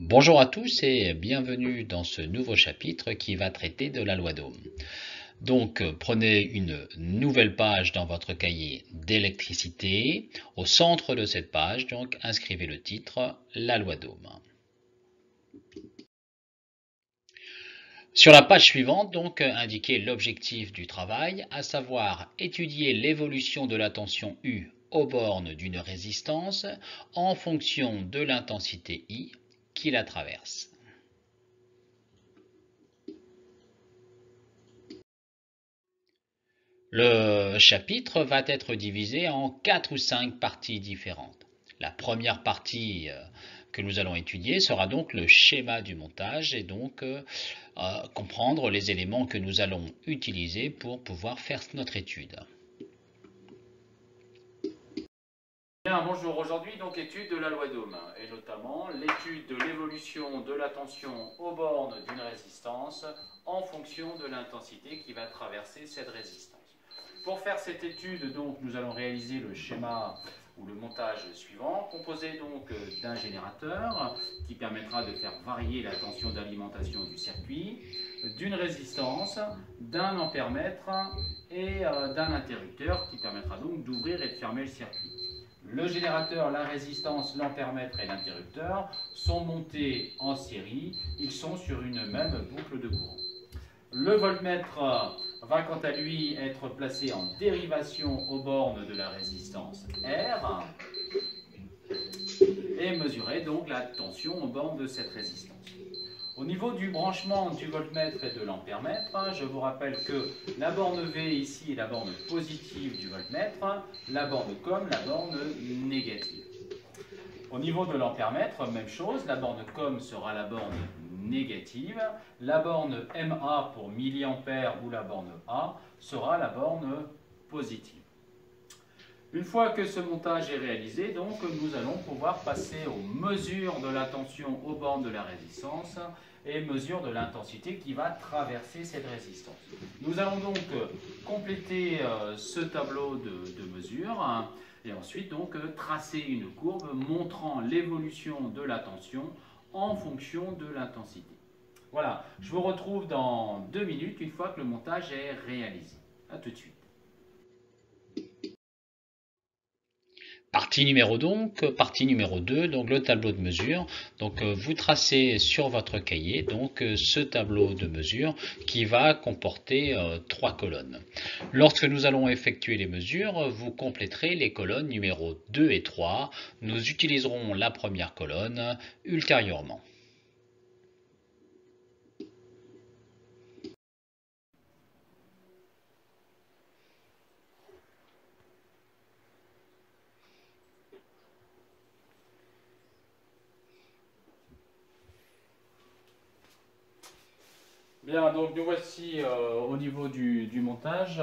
Bonjour à tous et bienvenue dans ce nouveau chapitre qui va traiter de la loi d'Ohm. Donc, prenez une nouvelle page dans votre cahier d'électricité. Au centre de cette page, donc, inscrivez le titre La loi d'Ohm. Sur la page suivante, donc, indiquez l'objectif du travail, à savoir étudier l'évolution de la tension U aux bornes d'une résistance en fonction de l'intensité I qui la traverse. Le chapitre va être divisé en 4 ou 5 parties différentes. La première partie que nous allons étudier sera donc le schéma du montage et donc comprendre les éléments que nous allons utiliser pour pouvoir faire notre étude. Bien, bonjour. Aujourd'hui, donc, étude de la loi d'Ohm, et notamment l'étude de l'évolution de la tension aux bornes d'une résistance en fonction de l'intensité qui va traverser cette résistance. Pour faire cette étude, donc, nous allons réaliser le schéma ou le montage suivant, composé donc d'un générateur qui permettra de faire varier la tension d'alimentation du circuit, d'une résistance, d'un ampèremètre et d'un interrupteur qui permettra donc d'ouvrir et de fermer le circuit. Le générateur, la résistance, l'ampèremètre et l'interrupteur sont montés en série. Ils sont sur une même boucle de courant. Le voltmètre va quant à lui être placé en dérivation aux bornes de la résistance R et mesurer donc la tension aux bornes de cette résistance. Au niveau du branchement du voltmètre et de l'ampèremètre, je vous rappelle que la borne V ici est la borne positive du voltmètre, la borne COM la borne négative. Au niveau de l'ampèremètre, même chose, la borne COM sera la borne négative, la borne MA pour milliampères ou la borne A sera la borne positive. Une fois que ce montage est réalisé, donc, nous allons pouvoir passer aux mesures de la tension aux bornes de la résistance et mesures de l'intensité qui va traverser cette résistance. Nous allons donc compléter ce tableau de mesures et ensuite donc tracer une courbe montrant l'évolution de la tension en fonction de l'intensité. Voilà, je vous retrouve dans 2 minutes une fois que le montage est réalisé. A tout de suite. Partie numéro 2, donc le tableau de mesure. Donc vous tracez sur votre cahier donc ce tableau de mesure qui va comporter 3 colonnes. Lorsque nous allons effectuer les mesures, vous compléterez les colonnes numéro 2 et 3. Nous utiliserons la première colonne ultérieurement. Bien, donc nous voici au niveau du montage.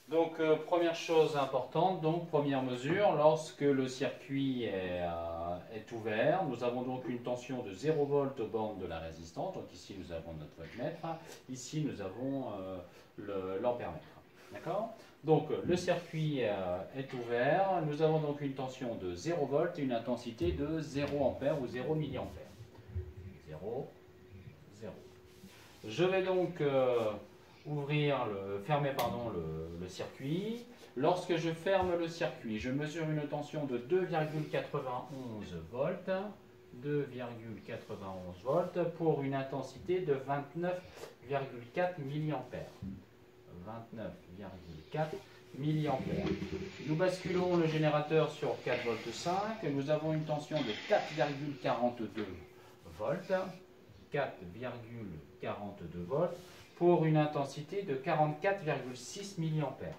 Donc première chose importante, donc première mesure, lorsque le circuit est ouvert, nous avons donc une tension de 0 volts aux bornes de la résistance. Donc ici nous avons notre voltmètre, ici nous avons l'ampèremètre. D'accord? Donc le circuit est ouvert, nous avons donc une tension de 0 volts et une intensité de 0 ampère ou 0 milliampère. 0, 0. Je vais donc fermer le circuit. Lorsque je ferme le circuit, je mesure une tension de 2,91 volts. 2,91 volts pour une intensité de 29,4 milliampères. 29,4 milliampères. Nous basculons le générateur sur 4 volts 5. Nous avons une tension de 4,42 volts. 4,42 volts pour une intensité de 44,6 milliampères.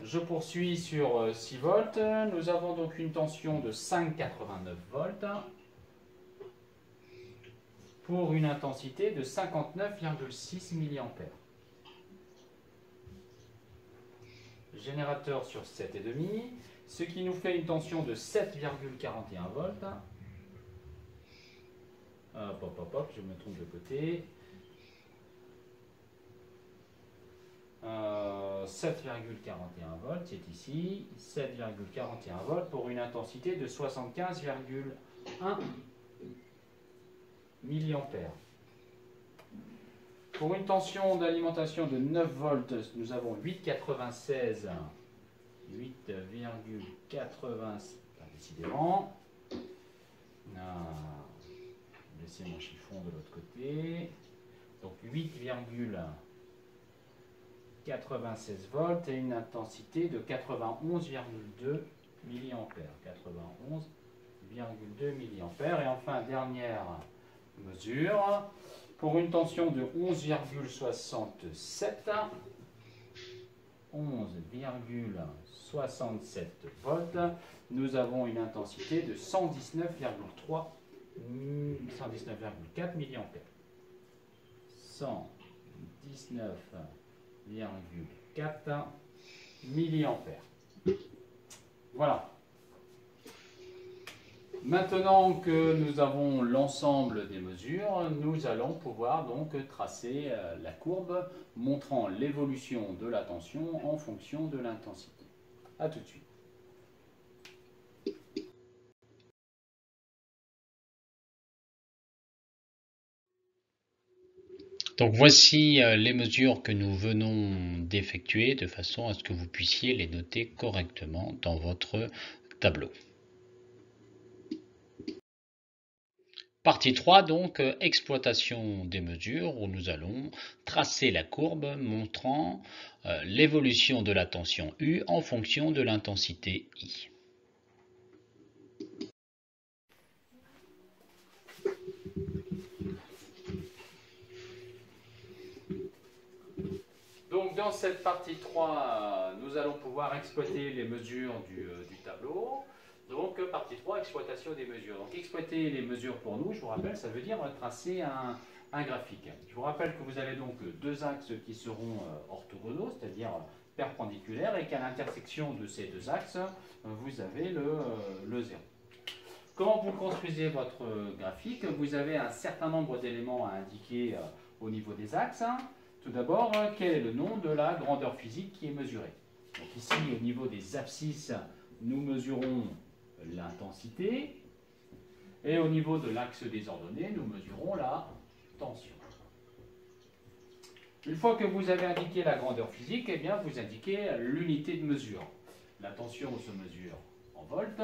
Je poursuis sur 6 volts. Nous avons donc une tension de 5,89 volts pour une intensité de 59,6 milliampères. Générateur sur 7,5, ce qui nous fait une tension de 7,41 volts. Hop, hop, hop, je me trompe de côté. 7,41 volts, c'est ici, 7,41 volts pour une intensité de 75,1 milliampères. Pour une tension d'alimentation de 9 volts, nous avons 8,96, 8,80, décidément. Laissez mon chiffon de l'autre côté. Donc 8,96 volts et une intensité de 91,2 milliampères. 91,2 milliampères. Et enfin, dernière mesure, pour une tension de 11,67, 11,67 volts, nous avons une intensité de 119,4 milliampères. 119,4 milliampères. Voilà. Maintenant que nous avons l'ensemble des mesures, nous allons pouvoir donc tracer la courbe montrant l'évolution de la tension en fonction de l'intensité. A tout de suite. Donc voici les mesures que nous venons d'effectuer de façon à ce que vous puissiez les noter correctement dans votre tableau. Partie 3, donc, exploitation des mesures, où nous allons tracer la courbe montrant l'évolution de la tension U en fonction de l'intensité I. Donc dans cette partie 3, nous allons pouvoir exploiter les mesures du tableau. Donc partie 3, exploitation des mesures. Donc exploiter les mesures pour nous, je vous rappelle, ça veut dire tracer un graphique. Je vous rappelle que vous avez donc deux axes qui seront orthogonaux, c'est-à-dire perpendiculaires, et qu'à l'intersection de ces deux axes, vous avez le 0. Quand vous construisez votre graphique, vous avez un certain nombre d'éléments à indiquer au niveau des axes. Tout d'abord, quel est le nom de la grandeur physique qui est mesurée? Donc ici, au niveau des abscisses, nous mesurons l'intensité. Et au niveau de l'axe des ordonnées, nous mesurons la tension. Une fois que vous avez indiqué la grandeur physique, eh bien, vous indiquez l'unité de mesure. La tension se mesure en volts.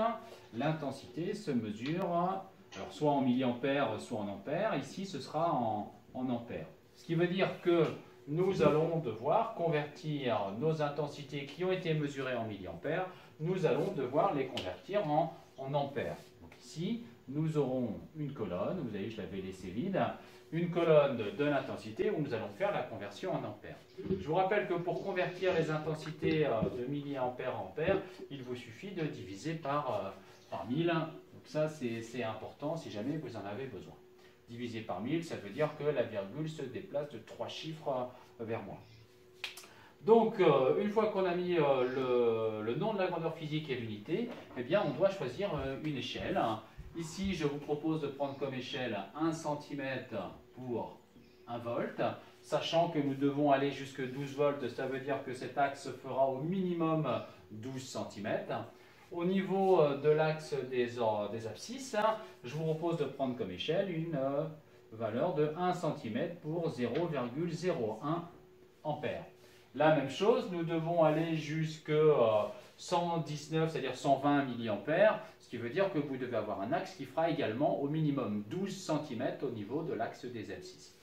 L'intensité se mesure alors, soit en milliampères, soit en ampères. Ici, ce sera en ampères. Ce qui veut dire que nous allons devoir convertir nos intensités qui ont été mesurées en milliampères, nous allons devoir les convertir en ampères. Donc ici, nous aurons une colonne, vous voyez, je l'avais laissé vide, une colonne de l'intensité où nous allons faire la conversion en ampères. Je vous rappelle que pour convertir les intensités de milliampères en ampères, il vous suffit de diviser par 1000. Donc ça, c'est important si jamais vous en avez besoin. Divisé par 1000, ça veut dire que la virgule se déplace de 3 chiffres vers moi. Donc, une fois qu'on a mis le nom de la grandeur physique et l'unité, eh bien, on doit choisir une échelle. Ici, je vous propose de prendre comme échelle 1 cm pour 1 volt, sachant que nous devons aller jusque 12 volts, ça veut dire que cet axe fera au minimum 12 cm. Au niveau de l'axe des abscisses, je vous propose de prendre comme échelle une valeur de 1 cm pour 0,01 ampères. La même chose, nous devons aller jusque 119, c'est-à-dire 120 milliampères, ce qui veut dire que vous devez avoir un axe qui fera également au minimum 12 cm au niveau de l'axe des abscisses.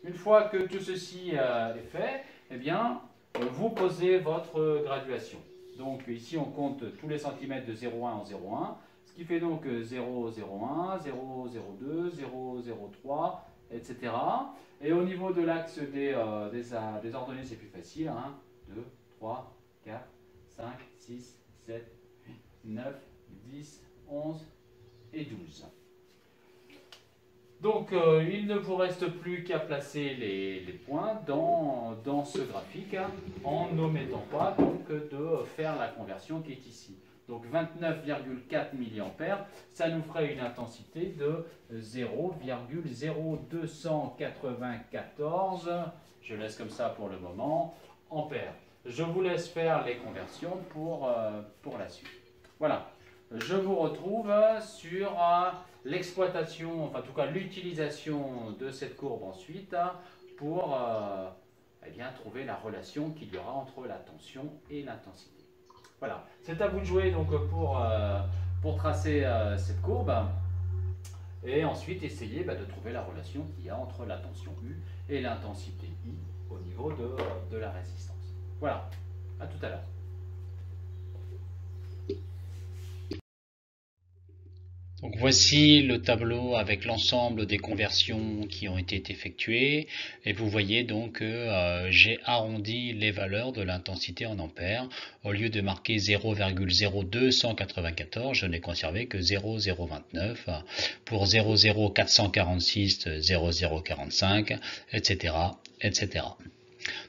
Une fois que tout ceci est fait, eh bien, vous posez votre graduation. Donc ici, on compte tous les centimètres de 0,1 en 0,1, ce qui fait donc 0,01, 0,02, 0,03, etc. Et au niveau de l'axe des ordonnées, c'est plus facile. 1, 2, 3, 4, 5, 6, 7, 8, 9, 10, 11 et 12. Donc, il ne vous reste plus qu'à placer les points dans ce graphique en n'omettant pas donc, de faire la conversion qui est ici. Donc 29,4 mA, ça nous ferait une intensité de 0,0294, je laisse comme ça pour le moment, ampères. Je vous laisse faire les conversions pour la suite. Voilà, je vous retrouve sur l'exploitation, enfin en tout cas l'utilisation de cette courbe ensuite pour eh bien, trouver la relation qu'il y aura entre la tension et l'intensité. Voilà, c'est à vous de jouer donc pour tracer cette courbe et ensuite essayer de trouver la relation qu'il y a entre la tension U et l'intensité I au niveau de la résistance. Voilà, à tout à l'heure. Donc voici le tableau avec l'ensemble des conversions qui ont été effectuées et vous voyez donc que j'ai arrondi les valeurs de l'intensité en ampères. Au lieu de marquer 0,0294, je n'ai conservé que 0,029 pour 0,0446, 0,045, etc., etc.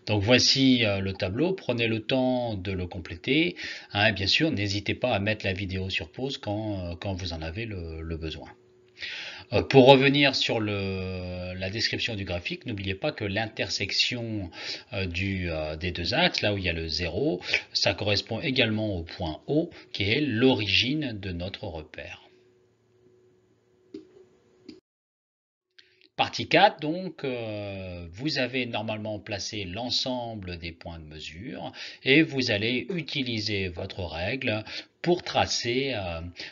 Donc voici le tableau, prenez le temps de le compléter. Et bien sûr, n'hésitez pas à mettre la vidéo sur pause quand vous en avez le besoin. Pour revenir sur la description du graphique, n'oubliez pas que l'intersection des deux axes, là où il y a le 0, ça correspond également au point O, qui est l'origine de notre repère. Partie 4, donc, vous avez normalement placé l'ensemble des points de mesure et vous allez utiliser votre règle pour tracer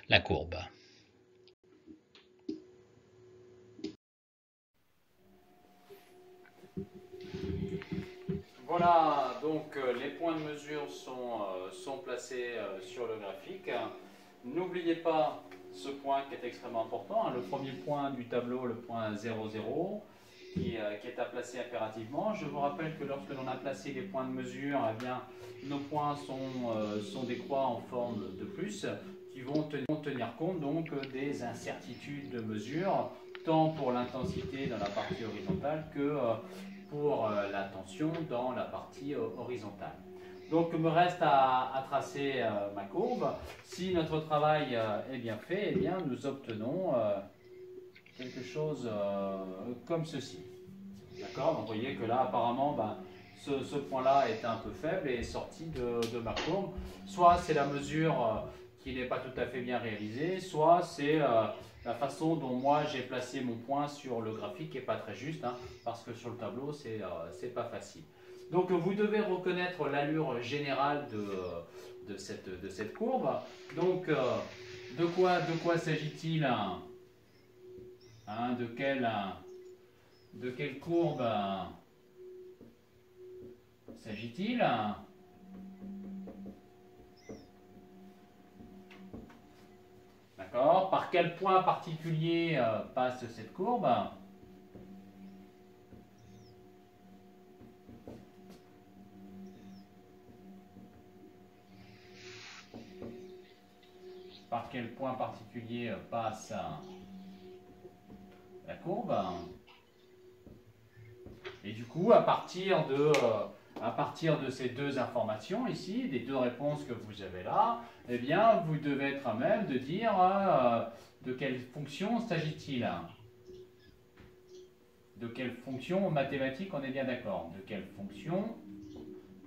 la courbe. Voilà, donc les points de mesure sont placés sur le graphique. N'oubliez pas ce point qui est extrêmement important, le premier point du tableau, le point 00, qui est à placer impérativement. Je vous rappelle que lorsque l'on a placé les points de mesure, eh bien, nos points sont des croix en forme de plus, qui vont tenir compte donc des incertitudes de mesure, tant pour l'intensité dans la partie horizontale que pour la tension dans la partie horizontale. Donc il me reste à tracer ma courbe. Si notre travail est bien fait, eh bien, nous obtenons quelque chose comme ceci. D'accord? Donc vous voyez que là apparemment ce point-là est un peu faible et est sorti de ma courbe. Soit c'est la mesure qui n'est pas tout à fait bien réalisée, soit c'est la façon dont moi j'ai placé mon point sur le graphique qui n'est pas très juste, parce que sur le tableau c'est pas facile. Donc vous devez reconnaître l'allure générale de cette courbe. Donc de quoi s'agit-il, de quelle courbe s'agit-il? D'accord? Par quel point particulier passe cette courbe? Par quel point particulier passe la courbe? Et du coup, à partir de ces deux informations ici, des deux réponses que vous avez là, eh bien, vous devez être à même de dire de quelle fonction s'agit-il. De quelle fonction mathématique, on est bien d'accord. De quelle fonction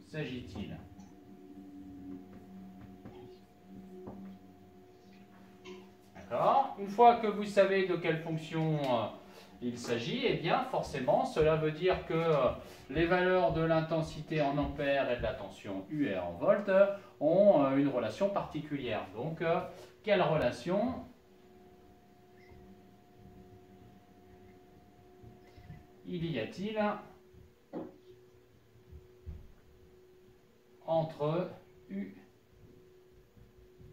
s'agit-il? D'accord? Une fois que vous savez de quelle fonction il s'agit, eh bien forcément, cela veut dire que les valeurs de l'intensité en ampères et de la tension UR en volts ont une relation particulière. Donc, quelle relation il y a-t-il entre U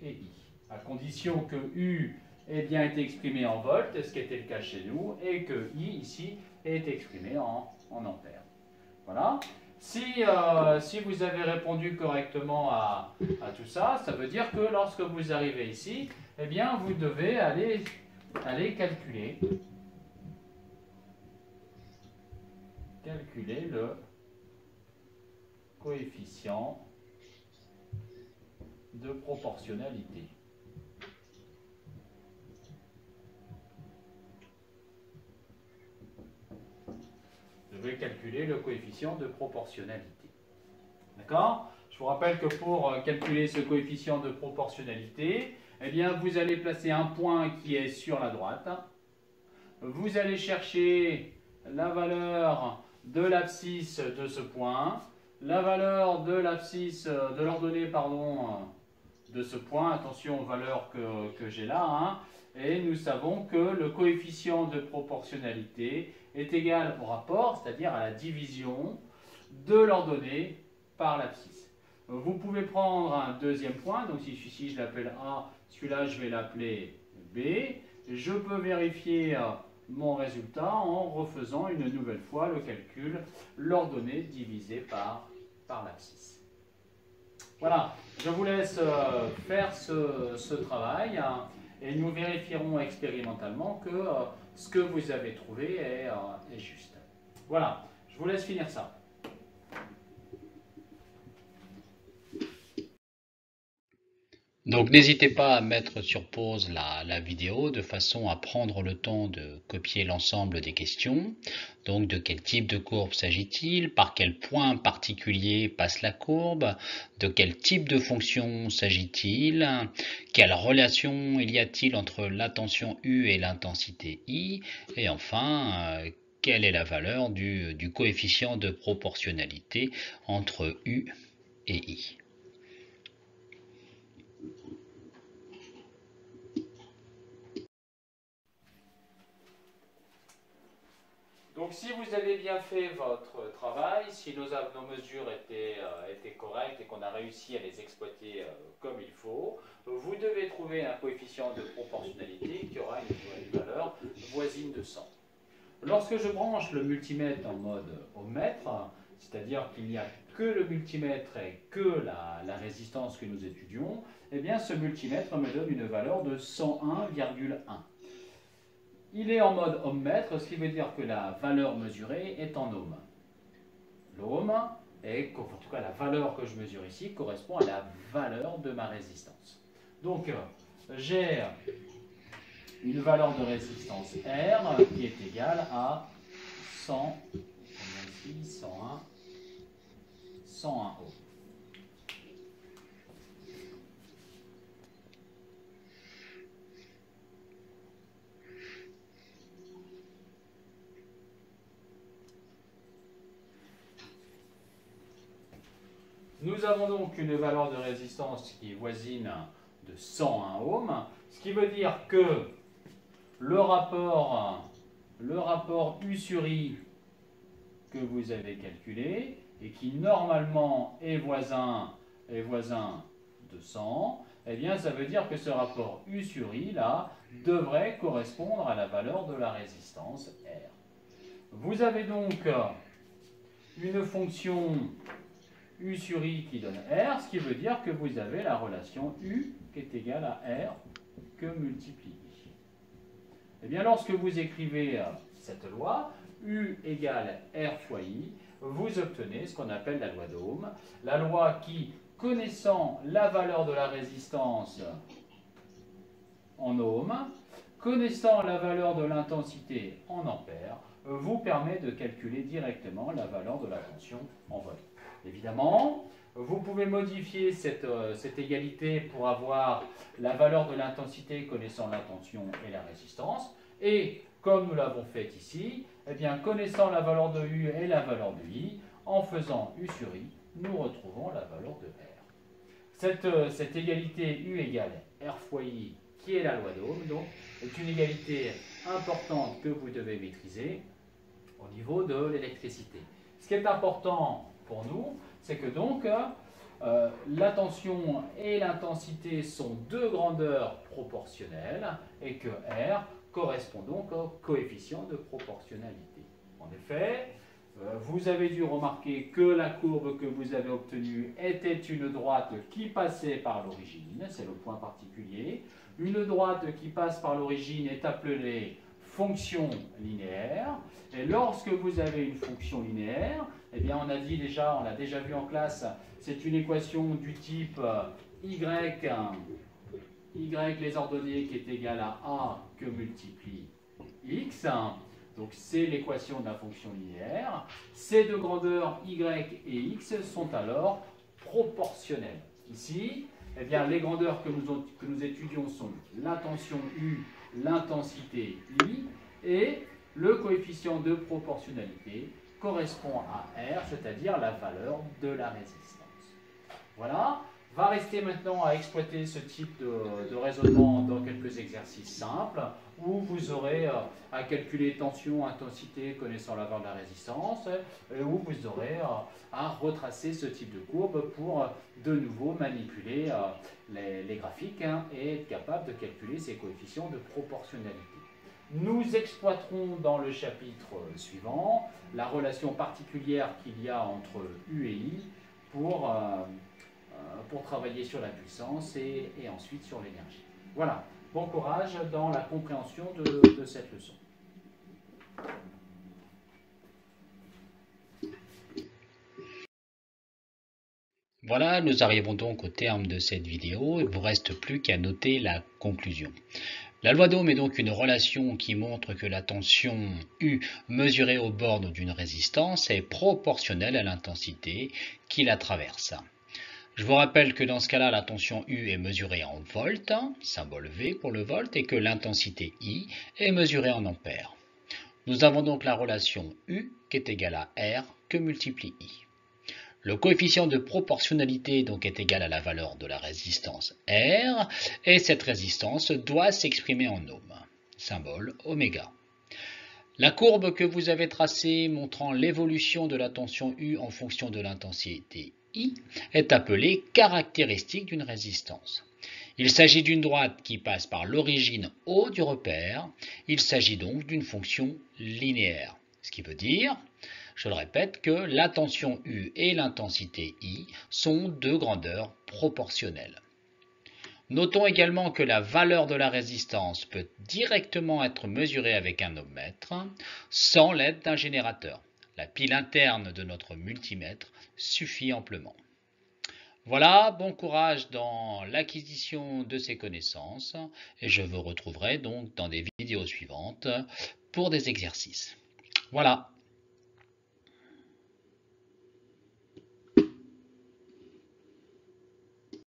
et I? À condition que U ait bien été exprimé en volts, ce qui était le cas chez nous, et que I, ici, ait été exprimé en ampères. Voilà. Si vous avez répondu correctement à tout ça, ça veut dire que lorsque vous arrivez ici, eh bien, vous devez aller calculer le coefficient de proportionnalité. Vous devez calculer le coefficient de proportionnalité. D'accord? Je vous rappelle que pour calculer ce coefficient de proportionnalité, eh bien, vous allez placer un point qui est sur la droite. Vous allez chercher la valeur de l'abscisse de ce point, la valeur de l'abscisse de l'ordonnée, pardon, de ce point. Attention aux valeurs que j'ai là, hein. Et nous savons que le coefficient de proportionnalité est égal au rapport, c'est-à-dire à la division de l'ordonnée par l'abscisse. Vous pouvez prendre un deuxième point, donc si celui-ci je l'appelle A, celui-là je vais l'appeler B. Je peux vérifier mon résultat en refaisant une nouvelle fois le calcul, l'ordonnée divisée par l'abscisse. Voilà, je vous laisse faire ce travail et nous vérifierons expérimentalement que ce que vous avez trouvé est juste. Voilà, je vous laisse finir ça. Donc n'hésitez pas à mettre sur pause la vidéo de façon à prendre le temps de copier l'ensemble des questions. Donc de quel type de courbe s'agit-il? Par quel point particulier passe la courbe? De quel type de fonction s'agit-il? Quelle relation y a-t-il entre la tension U et l'intensité I? Et enfin, quelle est la valeur du coefficient de proportionnalité entre U et I? Donc si vous avez bien fait votre travail, si nos mesures étaient correctes et qu'on a réussi à les exploiter comme il faut, vous devez trouver un coefficient de proportionnalité qui aura une valeur voisine de 100. Lorsque je branche le multimètre en mode ohmmètre, c'est-à-dire qu'il n'y a que le multimètre et que la résistance que nous étudions, eh bien ce multimètre me donne une valeur de 101,1. Il est en mode ohmmètre, ce qui veut dire que la valeur mesurée est en ohm. L'ohm, en tout cas la valeur que je mesure ici, correspond à la valeur de ma résistance. Donc j'ai une valeur de résistance R qui est égale à 100, ici, 101 ohms. Nous avons donc une valeur de résistance qui est voisine de 101 ohms, ce qui veut dire que le rapport U sur I que vous avez calculé et qui normalement est voisin de 100, eh bien ça veut dire que ce rapport U sur I là devrait correspondre à la valeur de la résistance R. Vous avez donc une fonction U sur I qui donne R, ce qui veut dire que vous avez la relation U qui est égale à R que multiplie I. Eh bien, lorsque vous écrivez cette loi, U égale R fois I, vous obtenez ce qu'on appelle la loi d'Ohm, la loi qui, connaissant la valeur de la résistance en ohm, connaissant la valeur de l'intensité en ampères, vous permet de calculer directement la valeur de la tension en volt. Évidemment, vous pouvez modifier cette égalité pour avoir la valeur de l'intensité connaissant la tension et la résistance. Et comme nous l'avons fait ici, eh bien, connaissant la valeur de U et la valeur de I, en faisant U sur I, nous retrouvons la valeur de R. Cette égalité U égale R fois I, qui est la loi d'Ohm, donc, est une égalité importante que vous devez maîtriser au niveau de l'électricité. Ce qui est important pour nous, c'est que donc la tension et l'intensité sont deux grandeurs proportionnelles et que R correspond donc au coefficient de proportionnalité. En effet, vous avez dû remarquer que la courbe que vous avez obtenue était une droite qui passait par l'origine, c'est le point particulier. Une droite qui passe par l'origine est appelée fonction linéaire. Et lorsque vous avez une fonction linéaire, eh bien on l'a déjà vu en classe, c'est une équation du type y les ordonnées qui est égal à a que multiplie x. Donc c'est l'équation de la fonction linéaire. Ces deux grandeurs y et x sont alors proportionnelles. Ici, eh bien, les grandeurs que nous étudions sont la tension U, l'intensité I, et le coefficient de proportionnalité correspond à R, c'est-à-dire la valeur de la résistance. Voilà. Va rester maintenant à exploiter ce type de raisonnement dans quelques exercices simples où vous aurez à calculer tension, intensité connaissant la valeur de la résistance, et où vous aurez à retracer ce type de courbe pour de nouveau manipuler les graphiques et être capable de calculer ces coefficients de proportionnalité. Nous exploiterons dans le chapitre suivant la relation particulière qu'il y a entre U et I pour travailler sur la puissance et ensuite sur l'énergie. Voilà, bon courage dans la compréhension de cette leçon. Voilà, nous arrivons donc au terme de cette vidéo. Il ne vous reste plus qu'à noter la conclusion. La loi d'Ohm est donc une relation qui montre que la tension U mesurée aux bornes d'une résistance est proportionnelle à l'intensité qui la traverse. Je vous rappelle que dans ce cas-là, la tension U est mesurée en volts, symbole V pour le volt, et que l'intensité I est mesurée en ampères. Nous avons donc la relation U qui est égale à R que multiplie I. Le coefficient de proportionnalité donc est égal à la valeur de la résistance R, et cette résistance doit s'exprimer en ohm, symbole oméga. La courbe que vous avez tracée montrant l'évolution de la tension U en fonction de l'intensité I est appelée caractéristique d'une résistance. Il s'agit d'une droite qui passe par l'origine O du repère. Il s'agit donc d'une fonction linéaire. Ce qui veut dire, je le répète, que la tension U et l'intensité I sont deux grandeurs proportionnelles. Notons également que la valeur de la résistance peut directement être mesurée avec un ohmmètre sans l'aide d'un générateur. La pile interne de notre multimètre suffit amplement. Voilà, bon courage dans l'acquisition de ces connaissances et je vous retrouverai donc dans des vidéos suivantes pour des exercices. Voilà.